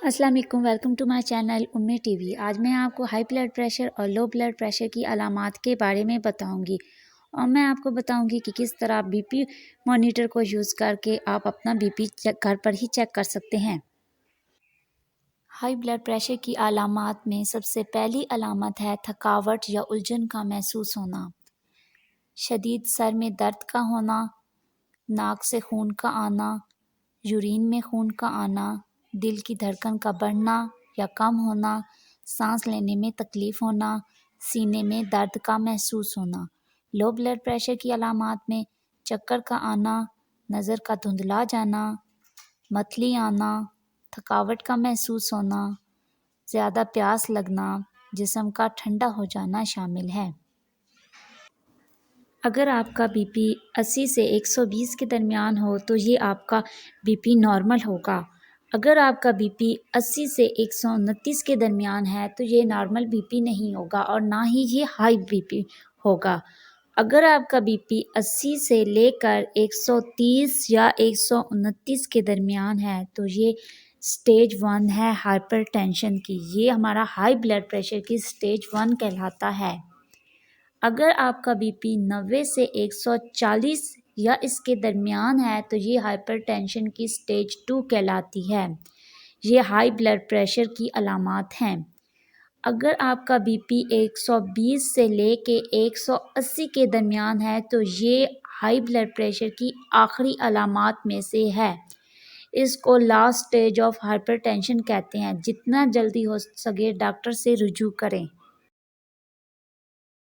अस्सलाम वालेकुम, welcome to my channel Ummi TV. आज मैं आपको हाई ब्लड प्रेशर और लो ब्लड प्रेशर की अलामात के बारे में बताऊंगी और मैं आपको बताऊंगी कि किस तरह बीपी मॉनिटर को यूज़ करके आप अपना बीपी घर पर ही चेक कर सकते हैं। हाई ब्लड प्रेशर की अलामात में सबसे पहली अलामत है थकावट या उलझन का महसूस होना, शदीद सर में दर्द का होना, नाक से खून का आना, यूरिन में खून का आना, दिल की धड़कन का बढ़ना या कम होना, सांस लेने में तकलीफ़ होना, सीने में दर्द का महसूस होना। लो ब्लड प्रेशर की अलामात में चक्कर का आना, नज़र का धुंधला जाना, मतली आना, थकावट का महसूस होना, ज़्यादा प्यास लगना, जिस्म का ठंडा हो जाना शामिल है। अगर आपका बीपी 80 से 120 के दरमियान हो तो ये आपका बीपी नॉर्मल होगा। अगर आपका बीपी 80 से 129 के दरमियान है तो ये नॉर्मल बीपी नहीं होगा और ना ही ये हाई बीपी होगा। अगर आपका बीपी 80 से लेकर 130 या 129 के दरमियान है तो ये स्टेज 1 है हाइपरटेंशन की। ये हमारा हाई ब्लड प्रेशर की स्टेज 1 कहलाता है। अगर आपका बीपी 90 से 140 या इसके दरमियान है तो ये हाइपरटेंशन की स्टेज 2 कहलाती है। ये हाई ब्लड प्रेशर की अलामात हैं। अगर आपका बीपी 120 से लेके 180 के दरमियान है तो ये हाई ब्लड प्रेशर की आखिरी अलामात में से है। इसको लास्ट स्टेज ऑफ हाइपरटेंशन कहते हैं। जितना जल्दी हो सके डॉक्टर से रुजू करें।